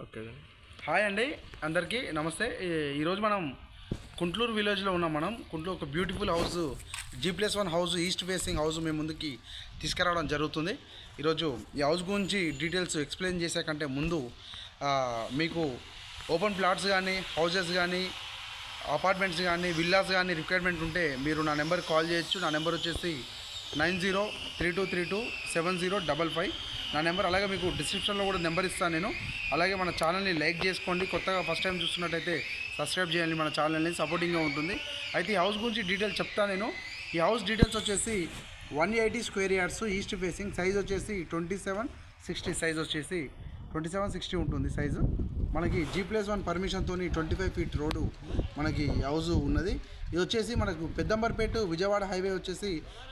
Okay. Hi అండి, అందరికీ నమస్తే. ఈరోజు మనం కుంట్లూరు విలేజ్లో ఉన్నాం. మనం కుంట్లూరు ఒక beautiful house, G+1 house, east facing house మేము ముందుకి తీసుకురావడం జరుగుతుంది. ఈరోజు ఈ హౌస్ గురించి డీటెయిల్స్ ఎక్స్ప్లెయిన్ చేసే కంటే ముందు మీకు ఓపెన్ ప్లాట్స్ కానీ, హౌసెస్ కానీ, అపార్ట్మెంట్స్ కానీ, విల్లాస్ కానీ రిక్వైర్మెంట్ ఉంటే మీరు నా నెంబర్కి కాల్ చేయొచ్చు. నా నెంబర్ వచ్చేసి 9032327055 నా నెంబర్. అలాగే మీకు డిస్క్రిప్షన్లో కూడా నెంబర్ ఇస్తాను నేను. అలాగే మన ఛానల్ని లైక్ చేసుకోండి. కొత్తగా ఫస్ట్ టైం చూస్తున్నట్టయితే సబ్స్క్రైబ్ చేయండి. మన ఛానల్ని సపోర్టింగ్గా ఉంటుంది. అయితే ఈ హౌస్ గురించి డీటెయిల్స్ చెప్తాను నేను. ఈ హౌస్ డీటెయిల్స్ వచ్చేసి 180 square yards, east facing. Size వచ్చేసి 2760, సైజ్ వచ్చేసి 2760 ఉంటుంది సైజు. మనకి G+1 పర్మిషన్తో 25 ఫీట్ రోడ్డు మనకి హౌస్ ఉన్నది. ఇది వచ్చేసి మనకు పెద్దంబర్పేట విజయవాడ హైవే వచ్చేసి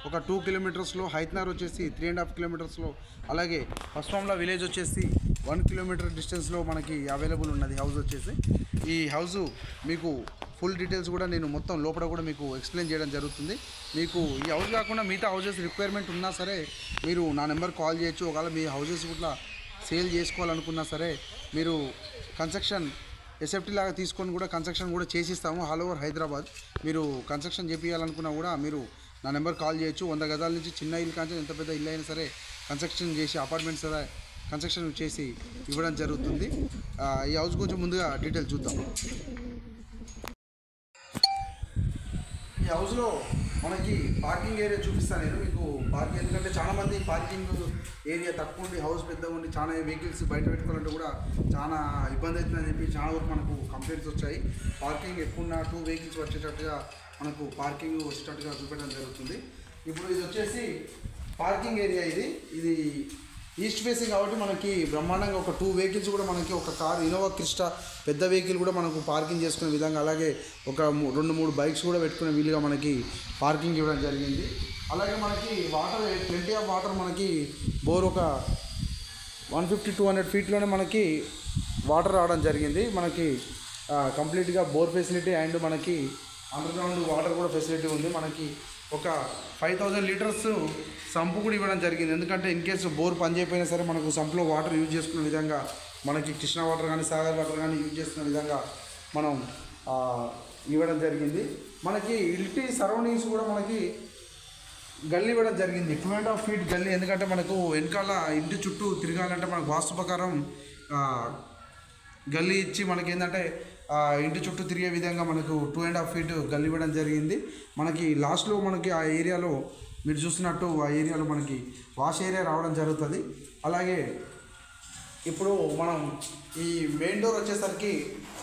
ఒక 2 కిలోమీటర్స్లో, హైత్నార్ వచ్చేసి 3.5 కిలోమీటర్స్లో, అలాగే పస్వాంలా విలేజ్ వచ్చేసి 1 కిలోమీటర్ డిస్టెన్స్లో మనకి అవైలబుల్ ఉన్నది హౌస్ వచ్చేసి. ఈ హౌస్ మీకు ఫుల్ డీటెయిల్స్ కూడా నేను మొత్తం లోపల కూడా మీకు ఎక్స్ప్లెయిన్ చేయడం జరుగుతుంది. మీకు ఈ హౌస్ కాకుండా మిగతా హౌసెస్ రిక్వైర్మెంట్ ఉన్నా సరే మీరు నా నెంబర్ కాల్ చేయొచ్చు. ఒకవేళ మీ హౌసెస్ కూడా సేల్ చేసుకోవాలనుకున్నా సరే మీరు కన్స్ట్రక్షన్ ఎస్ఎఫ్టీ లాగా తీసుకొని కూడా కన్స్ట్రక్షన్ కూడా చేసిస్తాము. ఆల్ ఓవర్ హైదరాబాద్ మీరు కన్స్ట్రక్షన్ చేయాలనుకున్నా కూడా మీరు నా నెంబర్ కాల్ చేయొచ్చు. 100 గజాల నుంచి చిన్న ఇల్లు కానీ ఎంత పెద్ద ఇల్లు అయినా సరే కన్స్ట్రక్షన్ చేసి, అపార్ట్మెంట్స్ సరే కన్స్ట్రక్షన్ చేసి ఇవ్వడం జరుగుతుంది. ఈ హౌస్ గురించి ముందుగా డీటెయిల్స్ చూద్దాం. ఈ హౌస్లో మనకి పార్కింగ్ ఏరియా చూపిస్తాను నేను మీకు. పార్కింగ్ ఎందుకంటే చాలామంది పార్కింగ్ ఏరియా తక్కువ ఉండి, హౌస్ పెద్దగా ఉండి చాలా వెహికల్స్ బయట పెట్టుకోవాలంటే కూడా చాలా ఇబ్బంది అవుతుందని చెప్పి చాలా వరకు మనకు కంప్లైంట్స్ వచ్చాయి. పార్కింగ్ ఎక్కువ ఉన్న 2 వెహికల్స్ వచ్చేటట్టుగా మనకు పార్కింగ్ వచ్చేటట్టుగా చూపెట్టడం జరుగుతుంది. ఇప్పుడు ఇది వచ్చేసి పార్కింగ్ ఏరియా. ఇది ఈస్ట్ ఫేసింగ్ కాబట్టి మనకి బ్రహ్మాండంగా ఒక 2 వెహికల్స్ కూడా మనకి, ఒక కార్ ఇన్నోవా క్రిస్టా పెద్ద వెహికల్ కూడా మనకు పార్కింగ్ చేసుకునే విధంగా, అలాగే ఒక 2-3 బైక్స్ కూడా పెట్టుకునే వీలుగా మనకి పార్కింగ్ ఇవ్వడం జరిగింది. అలాగే మనకి వాటర్, ప్లెంటీ ఆఫ్ వాటర్, మనకి బోర్ ఒక 150-200 ఫీట్లోనే మనకి వాటర్ రావడం జరిగింది. మనకి కంప్లీట్గా బోర్ ఫెసిలిటీ అండ్ మనకి అండర్గ్రౌండ్ వాటర్ కూడా ఫెసిలిటీ ఉంది. మనకి ఒక 5000 లీటర్స్ సంపు కూడా ఇవ్వడం జరిగింది. ఎందుకంటే ఇన్ కేసు బోర్ పని చేయకపోయినా సరే మనకు సంపులో వాటర్ యూజ్ చేసుకునే విధంగా, మనకి కృష్ణా వాటర్ కానీ, సాగర్ వాటర్ కానీ యూజ్ చేసుకునే విధంగా మనం ఇవ్వడం జరిగింది. మనకి ఇంటి సరౌండింగ్స్ కూడా మనకి గల్లీ ఇవ్వడం జరిగింది, 2.5 ఫీట్ గల్లీ. ఎందుకంటే మనకు వెనకాల ఇంటి చుట్టూ తిరగాలంటే మనకు వాస్తు ప్రకారం గల్లీ ఇచ్చి మనకి ఏంటంటే ఇంటి చుట్టూ తిరిగే విధంగా మనకు 2.5 ఫీట్ గల్లీ ఇవ్వడం జరిగింది. మనకి లాస్ట్లో మనకి ఆ ఏరియాలో మీరు చూస్తున్నట్టు ఆ ఏరియాలో మనకి వాష్ ఏరియా రావడం జరుగుతుంది. అలాగే ఇప్పుడు మనం ఈ మెయిన్ డోర్ వచ్చేసరికి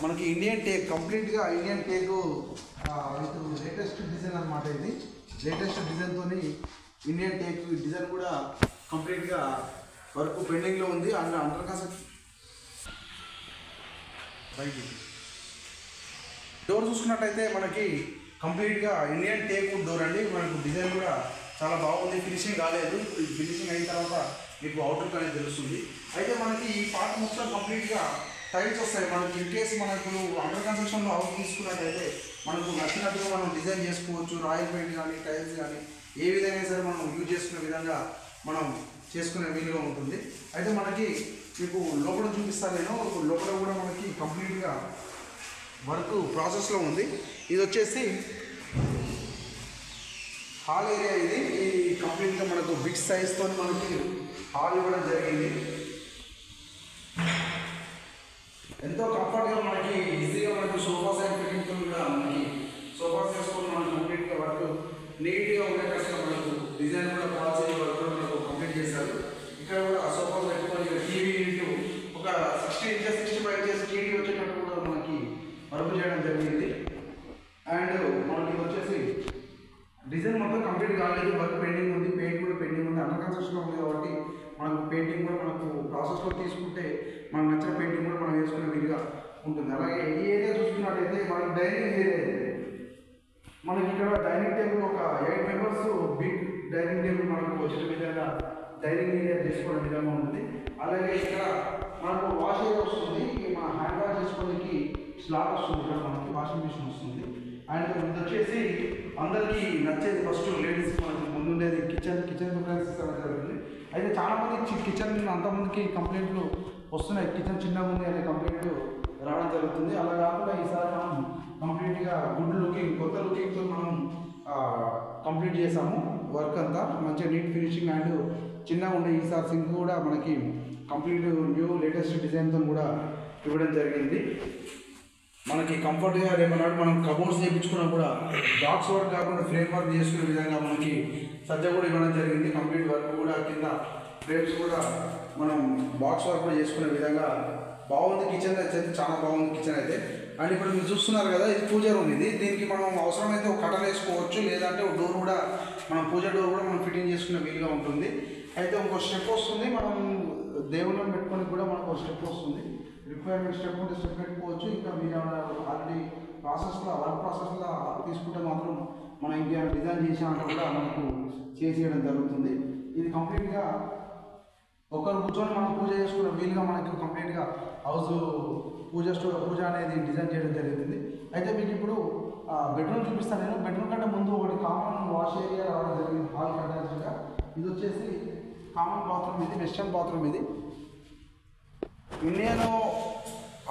మనకి ఇండియన్ టేక్, కంప్లీట్గా Indian teak with latest design అనమాట. ఇది లేటెస్ట్ డిజైన్తో ఇండియన్ టేక్ డిజైన్ కూడా కంప్లీట్గా వర్క్ పెండింగ్లో ఉంది. Under construction. డోర్ చూసుకున్నట్టయితే మనకి కంప్లీట్గా ఇండియన్ టేక్ డోర్ అండి. మనకు డిజైన్ కూడా చాలా బాగుంది. ఫినిషింగ్ కాలేదు. ఫినిషింగ్ అయిన తర్వాత మీకు అవుట్లుక్ అనేది తెలుస్తుంది. అయితే మనకి ఈ పార్ట్ మొత్తం కంప్లీట్గా టైల్స్ వస్తాయి. మనకి ఇన్ కేసు మనకు అండర్ కన్స్ట్రక్షన్లో హౌస్ తీసుకున్నట్టయితే మనకు నచ్చినట్టుగా మనం డిజైన్ చేసుకోవచ్చు. రాయల్ పెయింట్ కానీ, టైల్స్ కానీ ఏ విధంగా సరే మనం యూజ్ చేసుకునే విధంగా మనం చేసుకునే వీలుగా ఉంటుంది. అయితే మనకి మీకు లోపల చూపిస్తాను నేను. లోపల కూడా మనకి కంప్లీట్గా వర్క్ ప్రాసెస్లో ఉంది. ఇది వచ్చేసి హాల్ ఏరియా. ఇది కంప్లీట్గా మనకు బిగ్ సైజ్తో మనకి హాల్ ఇవ్వడం జరిగింది. ఎంతో కంఫర్ట్గా మనకి ఈజీగా మనకి సోఫా సెట్ ఫిట్టింగ్తో కూడా మనకి సోఫా సెట్స్తో మనకు కంప్లీట్గా వర్క్ నీట్గా ఉండేటట్టుగా మనకు డిజైన్ కూడా పాలసీ వర్క్ మనకు కంప్లీట్ చేశారు. ఇక్కడ కూడా సోఫా పెట్టుకొని టీవీ ఇంటూ ఒక 60 ఇంచెస్ 65 ఇంచెస్ టీవీ వచ్చేటట్టు కూడా మనకి వర్క్ చేయడం జరిగింది. అండ్ మనకి వచ్చేసి డిజైన్ మొత్తం కంప్లీట్ కాలేదు, వర్క్ పెండింగ్ ఉంది, పెయింట్ కూడా పెండింగ్ ఉంది. అండర్ కన్స్ట్రక్షన్లో ఉంది కాబట్టి మనకు పెయింటింగ్ కూడా మనకు ప్రాసెస్లో తీసుకుంటే మనకు నచ్చిన పెయింటింగ్ కూడా మనం వేసుకునే వీలుగా ఉంటుంది. అలాగే ఈ ఏరియా చూసుకున్నట్టయితే మనకి డైనింగ్ ఏరియా. మనకి ఇక్కడ డైనింగ్ టేబుల్ ఒక 8 మెంబర్స్ బిగ్ డైనింగ్ టేబుల్ మనకు వచ్చిన విధంగా డైనింగ్ ఏరియా చేసుకోవడం విధంగా ఉంటుంది. అలాగే ఇక్కడ మనకు వాష్ ఏరియా వస్తుంది. మన హ్యాండ్ వాష్ చేసుకోవడానికి స్లాబ్ వస్తుంది. ఇక్కడ మనకి వాషింగ్ మిషన్ వస్తుంది. అండ్ ఇది వచ్చేసి అందరికీ నచ్చేది ఫస్ట్ లేడీస్ మనకి ముందుండేది కిచెన్ ప్రిఫరెన్స్ ఇవ్వడం జరుగుతుంది. అయితే చాలామంది కిచెన్ అంతమందికి కంప్లైంట్లు వస్తున్నాయి. కిచెన్ చిన్నగా ఉంది అనే కంప్లైంట్ రావడం జరుగుతుంది. అలా కాకుండా ఈసారి మనం కంప్లీట్గా గుడ్ లుకింగ్ కొత్త లుకింగ్తో మనం కంప్లీట్ చేసాము. వర్క్ అంతా మంచిగా నీట్ ఫినిషింగ్ అండ్ చిన్నగా ఉండే ఈసారి సింక్ కూడా మనకి కంప్లీట్ న్యూ లేటెస్ట్ డిజైన్తో కూడా ఇవ్వడం జరిగింది. మనకి కంఫర్ట్గా రేపన్నాడు మనం కబోర్డ్స్ చేయించుకున్నా కూడా బాక్స్ వర్క్ కాకుండా ఫ్రేమ్ వర్క్ చేసుకునే విధంగా మనకి సజ్జ కూడా ఇవ్వడం జరిగింది. కంప్లీట్ వర్క్ కూడా కింద ఫ్రేమ్స్ కూడా మనం బాక్స్ వర్క్ కూడా చేసుకునే విధంగా బాగుంది. కిచెన్ అయితే చాలా బాగుంది కిచెన్ అయితే. అండ్ ఇప్పుడు మీరు చూస్తున్నారు కదా, ఇది పూజ రూమ్. దీనికి మనం అవసరమైతే ఒక కటన్ వేసుకోవచ్చు, లేదంటే ఒక డోర్ కూడా మనం పూజ డోర్ కూడా మనం ఫిట్టింగ్ చేసుకునే వీలుగా ఉంటుంది. అయితే ఇంకో స్టెప్ వస్తుంది, మనం దేవుళ్ళని పెట్టుకొని కూడా మనకు ఒక స్టెప్ వస్తుంది. రిక్వైర్మెంట్ స్టెప్ ఉంటే స్టెప్ పెట్టుకోవచ్చు. ఇంకా మీరు ఆల్రెడీ వర్క్ ప్రాసెస్లో తీసుకుంటే మాత్రం మనం ఇంకేమైనా డిజైన్ చేసామంటే కూడా మనకు చేసేయడం జరుగుతుంది. ఇది కంప్లీట్గా ఒకరు కూర్చొని మనం పూజ చేసుకున్న వీలుగా మనకు కంప్లీట్గా హౌస్ పూజ అనేది డిజైన్ చేయడం జరుగుతుంది. అయితే మీకు ఇప్పుడు బెడ్రూమ్ చూపిస్తాను. నేను బెడ్రూమ్ కంటే ముందు ఒకటి కామన్ వాష్ ఏరియా రావడం జరిగింది హాల్ కంటెన్స్గా. ఇది వచ్చేసి కామన్ బాత్రూమ్, ఇది వెస్టర్న్ బాత్రూమ్. ఇది ఇండియన్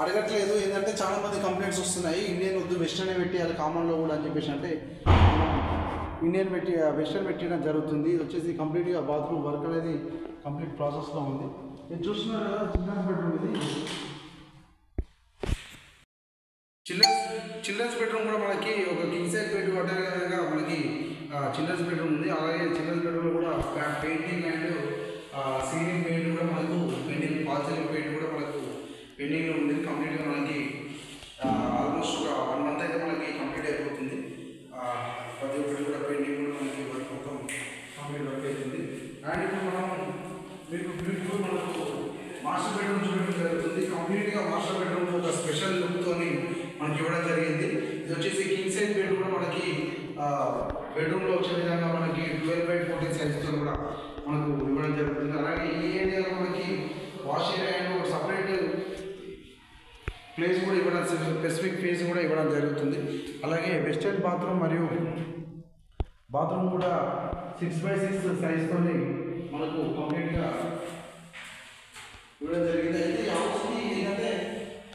అడగట్లేదు, ఏంటంటే చాలామంది కంప్లైంట్స్ వస్తున్నాయి ఇండియన్ వద్దు వెస్టర్నే పెట్టేయాలి కామన్లో కూడా అని చెప్పేసి. అంటే ఇండియన్ వెస్టర్న్ పెట్టడం జరుగుతుంది. ఇది వచ్చేసి కంప్లీట్గా బాత్రూమ్ వర్క్ అనేది కంప్లీట్ ప్రాసెస్లో ఉంది. ఇది చూస్తున్నారు కదా, చిల్డ్రన్స్ బెడ్రూమ్. ఇది చిల్డ్రన్స్ బెడ్రూమ్ కూడా మనకి ఒక కింగ్ సైజ్ బెడ్ అట్టగా మనకి చిల్డ్రన్స్ బెడ్రూమ్ ఉంది. అలాగే చిల్డ్రన్స్ బెడ్రూమ్ కూడా పెయింటింగ్ అండ్ సీలింగ్ పెయింట్ కూడా మనకు పెయింటింగ్ వాల్ సీలింగ్ పెయింట్ కూడా మనకు పెయింటింగ్లో ఉంది. కంప్లీట్గా మనకి ఆల్మోస్ట్ ఒక 1 month అయితే మనకి కంప్లీట్ అయిపోతుంది. ప్రతి ఒక్కటి కూడా పెయింటింగ్ కూడా మనకి వర్క్ మొత్తం కంప్లీట్ వర్క్ అవుతుంది. అండ్ ఇప్పుడు మనం మీకు బ్యూటిఫుల్ మనకు మాస్టర్ బెడ్రూమ్ చూడడం జరుగుతుంది. కంప్లీట్గా మాస్టర్ బెడ్రూమ్ ఒక స్పెషల్ లుక్తో మనకి ఇవ్వడం జరిగింది. ఇది వచ్చేసి కింగ్ సైజ్ బెడ్ కూడా మనకి బెడ్రూమ్లో వచ్చే విధంగా మనకి 12x14 సైజ్తో కూడా మనకు ఇవ్వడం జరుగుతుంది. అలాగే ఈ ఏరియాలో మనకి వాష్ ఏరియా అండ్ ఒక సపరేట్ ప్లేస్ కూడా ఇవ్వడం, స్పెసిఫిక్ ప్లేస్ కూడా ఇవ్వడం జరుగుతుంది. అలాగే వెస్టర్న్ బాత్రూమ్ మరియు బాత్రూమ్ కూడా 6x6 సైజ్తో మనకు కంప్లీట్గా ఇవ్వడం జరిగింది. అయితే ఈ హౌస్కి ఏంటంటే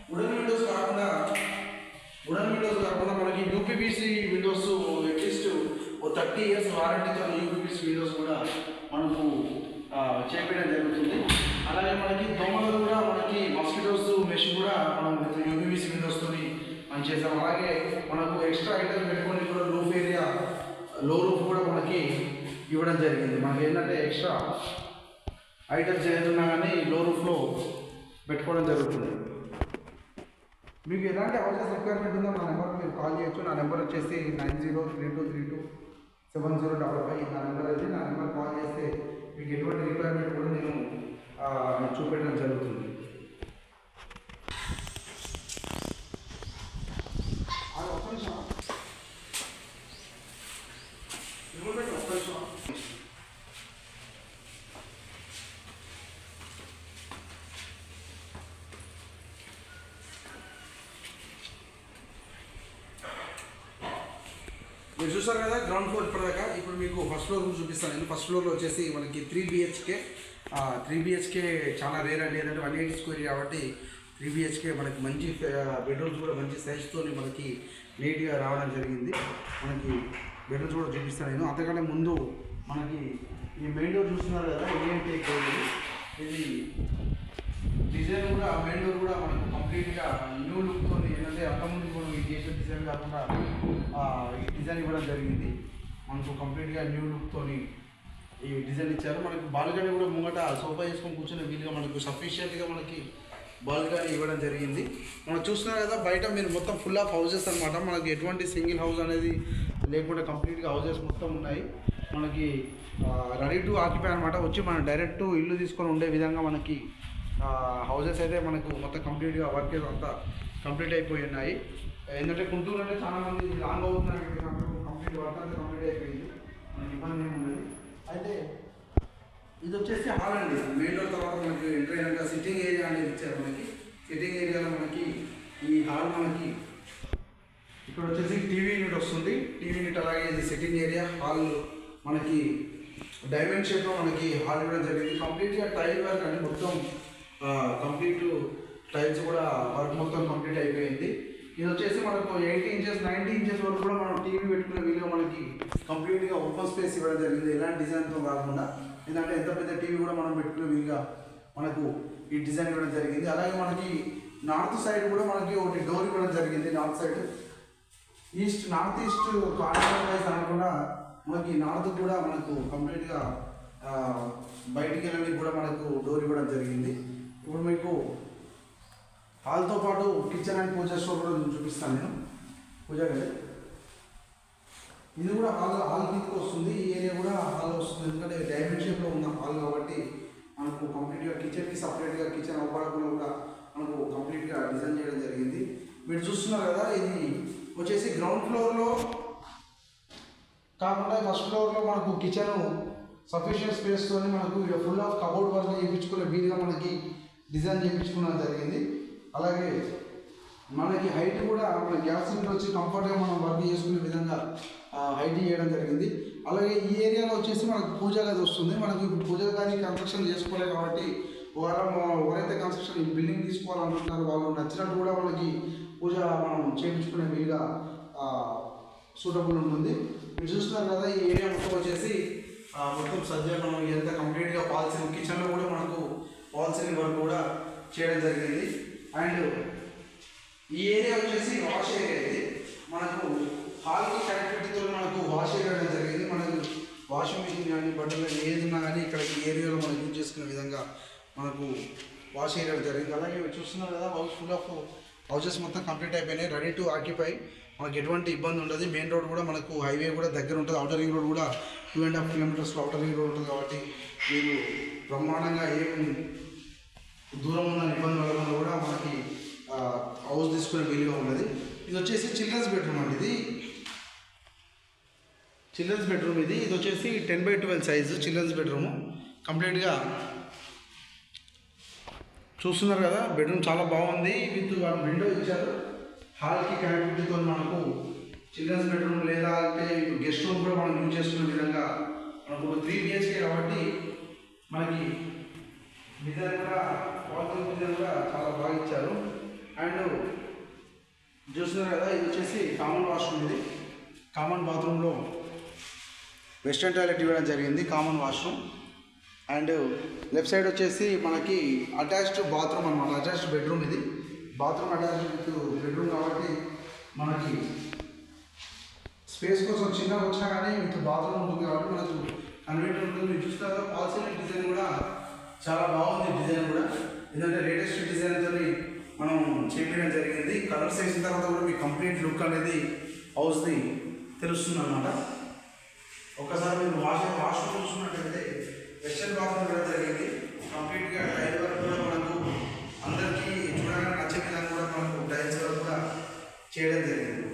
వుడెన్ విండోస్ కాకుండా మనకి యూపీపీసీ విండోస్ అట్లీస్ట్ 30 years వారంటీతో యూపీపీసీ విండోస్ కూడా మనకు చేపేయడం జరుగుతుంది. అలాగే మనకి దోమలు కూడా మనకి మస్కిటోస్ మెష్ కూడా మనం యూపీపీసీ విండోస్తో మనం చేసాం. అలాగే మనకు ఎక్స్ట్రా ఐటమ్ పెట్టుకొని కూడా రూఫ్ ఏరియా లో రూఫ్ కూడా మనకి ఇవ్వడం జరిగింది. మనకి ఏంటంటే ఎక్స్ట్రా ఐటమ్స్ ఏదైనా కానీ లో రూఫ్లో పెట్టుకోవడం జరుగుతుంది. మీకు ఎలాంటి హౌసెస్ రిక్వైర్మెంట్ ఉందో నా నెంబర్కి మీరు కాల్ చేయొచ్చు. నా నెంబర్ వచ్చేసి 9032327055. నా నెంబర్ అది. నా నెంబర్ కాల్ చేస్తే మీకు ఎటువంటి రిక్వైర్మెంట్ కూడా నేను చూపెట్టడం జరుగుతుంది. మీరు చూసారు కదా గ్రౌండ్ ఫ్లోర్ ఇప్పటిదాకా. ఇప్పుడు మీకు ఫస్ట్ ఫ్లోర్ రూమ్ చూపిస్తాను. నేను ఫస్ట్ ఫ్లోర్లో వచ్చేసి మనకి 3 BHK చాలా రేర్ అండి. ఏంటంటే 180 square కాబట్టి 3 BHK మనకి మంచి బెడ్రూమ్స్ కూడా మంచి సైజ్తో మనకి నీట్గా రావడం జరిగింది. మనకి బెడ్రూమ్స్ కూడా చూపిస్తాను నేను. అంతకంటే ముందు మనకి ఈ మెయిన్ డోర్ చూస్తున్నారు కదా, ఇండియన్ టేక్. ఇది డిజైన్ కూడా మెయిన్ డోర్ కూడా మనకు కంప్లీట్గా న్యూ లుక్తో, ఏంటంటే అంతకుముందు మనం ఈ చేసిన డిజైన్ కాకుండా ఈ డిజైన్ ఇవ్వడం జరిగింది. మనకు కంప్లీట్గా న్యూ లుక్తో ఈ డిజైన్ ఇచ్చారు. మనకు బాల్కనీ కూడా ముంగట సోఫా వేసుకొని కూర్చునే వీలుగా మనకు సఫిషియెంట్గా మనకి బాల్కనీ ఇవ్వడం జరిగింది. మనం చూస్తున్నారు కదా బయట మీరు మొత్తం ఫుల్ ఆఫ్ హౌసెస్ అనమాట. మనకి ఎటువంటి సింగిల్ హౌస్ అనేది లేకుండా కంప్లీట్గా హౌసెస్ మొత్తం ఉన్నాయి. మనకి రెడీ టు ఆక్యుపై అనమాట. వచ్చి మనం డైరెక్ట్ ఇల్లు తీసుకొని ఉండే విధంగా మనకి హౌసెస్ అయితే మనకు మొత్తం కంప్లీట్గా వర్క్ అంతా కంప్లీట్ అయిపోయి ఉన్నాయి. ఏంటంటే గుంటూరు అంటే చాలామంది లాంగ్ అవుతున్నారు, కంప్లీట్ వర్క్ అంతా కంప్లీట్ అయిపోయింది, మనకి ఇబ్బంది ఏమి ఉండదు. అయితే ఇది వచ్చేసి హాల్ అండి. మెయిన్ డోర్ తర్వాత మనకి ఎంటర్ అయినాక సిట్టింగ్ ఏరియా అనేది ఇచ్చారు. మనకి సిట్టింగ్ ఏరియాలో మనకి ఈ హాల్ మనకి ఇక్కడ వచ్చేసి టీవీ యూనిట్ వస్తుంది. టీవీ యూనిట్ అలాగే ఇది సిట్టింగ్ ఏరియా. హాల్ మనకి డైమండ్ షేప్లో మనకి హాల్ ఇవ్వడం జరిగింది. కంప్లీట్గా టైల్ వర్క్ అండి. మొత్తం కంప్లీట్ టైల్స్ కూడా వర్క్ మొత్తం కంప్లీట్ అయిపోయింది. ఇది వచ్చేసి మనకు 80 ఇంచెస్ 90 ఇంచెస్ వరకు కూడా మనం టీవీ పెట్టుకునే వీలుగా మనకి కంప్లీట్గా ఓపెన్ స్పేస్ ఇవ్వడం జరిగింది, ఎలాంటి డిజైన్తో కాకుండా. ఎందుకంటే ఎంత పెద్ద టీవీ కూడా మనం పెట్టుకునే వీలుగా మనకు ఈ డిజైన్ ఇవ్వడం జరిగింది. అలాగే మనకి నార్త్ సైడ్ కూడా మనకి ఒకటి డోర్ ఇవ్వడం జరిగింది. North side north east corner wise అనకుండా మనకి నార్త్ కూడా మనకు కంప్లీట్గా బయటికి వెళ్ళడానికి కూడా మనకు డోర్ ఇవ్వడం జరిగింది. ఇప్పుడు మీకు హాల్తో పాటు కిచెన్ అండ్ పూజా స్టోర్ కూడా చూపిస్తాను నేను. పూజా గది ఇది కూడా హాల్ కిందకి వస్తుంది. ఈ ఏరియా కూడా హాల్ వస్తుంది, ఎందుకంటే డైమండ్ షేప్లో ఉన్న హాల్ కాబట్టి మనకు కంప్లీట్గా కిచెన్కి సపరేట్గా కిచెన్ అవపడకుండా కూడా మనకు కంప్లీట్గా డిజైన్ చేయడం జరిగింది. మీరు చూస్తున్నారు కదా, ఇది వచ్చేసి గ్రౌండ్ ఫ్లోర్లో కాకుండా ఫస్ట్ ఫ్లోర్లో మనకు కిచెన్ సఫిషియెంట్ స్పేస్తో మనకు ఫుల్ ఆఫ్ కబోర్డ్ వర్క్ చేయించుకునే వీలుగా మనకి డిజైన్ చేయించుకోవడం జరిగింది. అలాగే మనకి హైట్ కూడా మన గ్యాస్ సిలిండర్ వచ్చి కంఫర్ట్గా మనం వర్క్ చేసుకునే విధంగా హైట్ చేయడం జరిగింది. అలాగే ఈ ఏరియాలో వచ్చేసి మనకు పూజా గది వస్తుంది. మనకు ఇప్పుడు పూజా గది కన్స్ట్రక్షన్ చేసుకోలేదు కాబట్టి ఎవరైతే కన్స్ట్రక్షన్ బిల్డింగ్ తీసుకోవాలనుకుంటున్నారో వాళ్ళు నచ్చినట్టు కూడా వాళ్ళకి పూజ మనం చేయించుకునే వీలుగా సూటబుల్ ఉంటుంది. మీరు చూస్తున్నారు కదా, ఈ ఏరియా మొత్తం వచ్చేసి మొత్తం సజ్జా మనం ఎంత కంప్లీట్గా వాల్ సీలింగ్, కిచెన్లో కూడా మనకు వాల్ సీలింగ్ వర్క్ కూడా చేయడం జరిగింది. అండ్ ఈ ఏరియా వచ్చేసి వాష్ ఏరియా. ఇది మనకు హాల్కి కనెక్టివిటీతో మనకు వాష్ ఏరియా జరిగింది. మనకు వాషింగ్ మిషన్ కానీ బట్టలు ఏది ఉన్నా కానీ ఇక్కడ ఈ ఏరియాలో మనం యూజ్ చేసుకునే విధంగా మనకు వాష్ ఏరియా జరిగింది. అలాగే మీరు చూస్తున్నారు కదా, హౌస్ ఫుల్ ఆఫ్ హౌసెస్ మొత్తం కంప్లీట్ అయిపోయినాయి, రెడీ టు ఆక్యుపై. మనకు ఎటువంటి ఇబ్బంది ఉండదు. మెయిన్ రోడ్ కూడా మనకు హైవే కూడా దగ్గర ఉంటుంది. అవుటర్ రింగ్ రోడ్ కూడా 2.5 కిలోమీటర్స్లో అవుటర్ రింగ్ రోడ్ ఉంటుంది కాబట్టి మీరు బ్రహ్మాండంగా ఏం దూరం ఉన్న ఇబ్బంది పడకుండా కూడా మనకి హౌస్ తీసుకునే వీలుగా ఉన్నది. ఇది వచ్చేసి చిల్డ్రన్స్ బెడ్రూమ్ అండి. ఇది చిల్డ్రన్స్ బెడ్రూమ్. ఇది వచ్చేసి 10x12 సైజు చిల్డ్రన్స్ బెడ్రూము. కంప్లీట్గా చూస్తున్నారు కదా, బెడ్రూమ్ చాలా బాగుంది. విత్ విండో ఇచ్చారు. హాల్కి కనెక్టివిటీతో మనకు చిల్డ్రన్స్ బెడ్రూమ్ లేదా అంటే గెస్ట్ రూమ్ కూడా మనం యూజ్ చేసుకునే విధంగా మనకు 3 BHK కాబట్టి మనకి డిజైన్ కూడా వాల్ డిజైన్ కూడా చాలా బాగా ఇచ్చారు. అండ్ చూస్తున్నారు కదా, ఇది వచ్చేసి కామన్ వాష్రూమ్. ఇది కామన్ బాత్రూంలో వెస్టర్న్ టాయిలెట్ ఇవ్వడం జరిగింది, common washroom. And left side వచ్చేసి మనకి అటాచ్డ్ బాత్రూమ్ అనమాట, అటాచ్డ్ బెడ్రూమ్. ఇది బాత్రూమ్ అటాచ్డ్ విత్ బెడ్రూమ్ కాబట్టి మనకి స్పేస్ కోసం చిన్నగా వచ్చినా కానీ విత్ బాత్రూమ్ ఉంటుంది కాబట్టి మనకు కన్వీనియంట్ ఉంటుంది. మీరు చూస్తారు వాల్ సీలింగ్ డిజైన్ కూడా చాలా బాగుంది. డిజైన్ కూడా ఎందుకంటే లేటెస్ట్ డిజైన్తో మనం చేపించడం జరిగింది. కలర్స్ వేసిన తర్వాత కూడా మీ కంప్లీట్ లుక్ అనేది హౌస్ది తెలుస్తుంది అన్నమాట. ఒకసారి మీరు వాష్రూమ్ చూసుకున్నట్టయితే వెస్టర్న్ బాత్రూమ్ కూడా జరిగింది. కంప్లీట్గా టైల్ వర్క్ కూడా మనకు అందరికీ చూడడానికి నచ్చే విధంగా కూడా మనకు టైల్స్ వర్క్ కూడా చేయడం జరిగింది.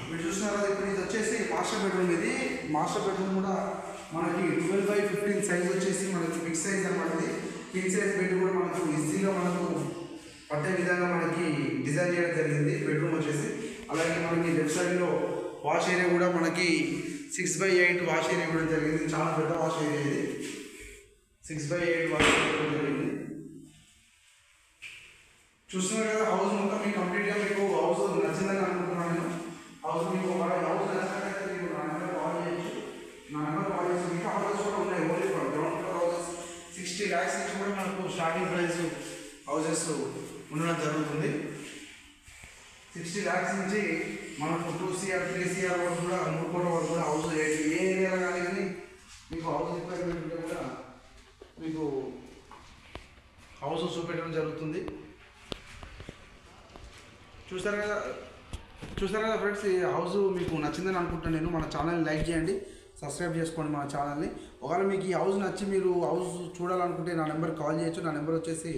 మీరు చూస్తున్నారు కదా, ఇప్పుడు ఇది వచ్చేసి మాస్టర్ బెడ్రూమ్. ఇది మాస్టర్ బెడ్రూమ్ కూడా మనకి 12x15 సైజ్ వచ్చేసి మనకి బిగ్ సైజ్ అనమాట. ఇది కింగ్ సైజ్ బెడ్ కూడా మనకు ఈజీగా మనకు పట్టే విధంగా మనకి డిజైన్ చేయడం జరిగింది బెడ్రూమ్ వచ్చేసి. అలాగే మనకి లెఫ్ట్ సైడ్లో వాష్ ఏరియా కూడా మనకి 6x8 వాష్ ఏరియా ఇవ్వడం జరిగింది. చాలా పెద్ద వాష్ ఏరియా ఇది. 6x8 వాష్ ఏరియా ఇవ్వడం జరిగింది. చూస్తున్నారు కదా, హౌస్ మొత్తం మీకు కంప్లీట్గా మీకు హౌస్ నచ్చిందని అనుకుంటున్నాను నేను. హౌస్ మీకు హౌస్ నచ్చినట్లయితే మీకు నా నెంబర్ కాల్ చేయొచ్చు. నా నెంబర్ కాల్ చేసి ఇంకా హౌసెస్ కూడా ఉన్నాయి. Only for ground floor houses 60 lakhs నుంచి కూడా మనకు స్టార్టింగ్ ప్రైస్ హౌసెస్ ఉండడం జరుగుతుంది. 60 lakhs నుంచి మనకు 2 CR 3 CR వరకు కూడా 3 కోట్ల వరకు కూడా హౌస్ ఏ ఏరియాలో కానీ మీకు హౌస్ రిక్వైర్మెంట్ ఉంటే కూడా మీకు హౌస్ చూపెట్టడం జరుగుతుంది. చూసారు కదా ఫ్రెండ్స్, ఈ హౌస్ మీకు నచ్చిందని అనుకుంటున్నాను నేను. మన ఛానల్ని లైక్ చేయండి, సబ్స్క్రైబ్ చేసుకోండి మన ఛానల్ని. ఒకవేళ మీకు ఈ హౌస్ నచ్చి మీరు హౌస్ చూడాలనుకుంటే నా నెంబర్కి కాల్ చేయొచ్చు. నా నెంబర్ వచ్చేసి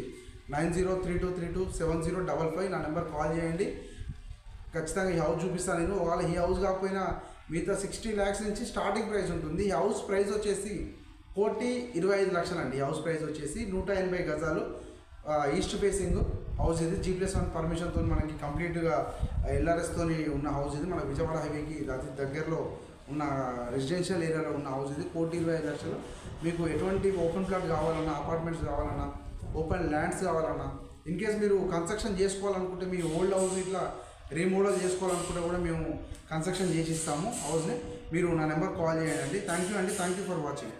9032327055. నా నెంబర్ కాల్ చేయండి, ఖచ్చితంగా ఈ హౌస్ చూపిస్తాను నేను. ఒకవేళ ఈ హౌస్ కాకపోయినా మిగతా 60 lakhs నుంచి స్టార్టింగ్ ప్రైస్ ఉంటుంది. ఈ హౌస్ ప్రైస్ వచ్చేసి 1,25 లక్షలు అండి. ఈ హౌస్ ప్రైస్ వచ్చేసి 180 గజాలు ఈస్ట్ ఫేసింగ్ హౌస్. ఇది G+1 పర్మిషన్తో మనకి కంప్లీట్గా LRSతో ఉన్న హౌస్. ఇది మన విజయవాడ హైవేకి అతి దగ్గరలో ఉన్న రెసిడెన్షియల్ ఏరియాలో ఉన్న హౌస్ ఇది 1,25 లక్షలు. మీకు ఎటువంటి ఓపెన్ ప్లాట్ కావాలన్నా, అపార్ట్మెంట్స్ కావాలన్నా, ఓపెన్ ల్యాండ్స్ కావాలన్నా, ఇన్ కేస్ మీరు కన్స్ట్రక్షన్ చేసుకోవాలనుకుంటే, మీ ఓల్డ్ హౌస్ ఇట్లా రీమోడల్ చేసుకోవాలనుకుంటే కూడా మేము కన్స్ట్రక్షన్ చేసి ఇస్తాము హౌస్ని. మీరు నా నెంబర్ కాల్ చేయండి. థ్యాంక్ యూ అండి. Thank you for watching.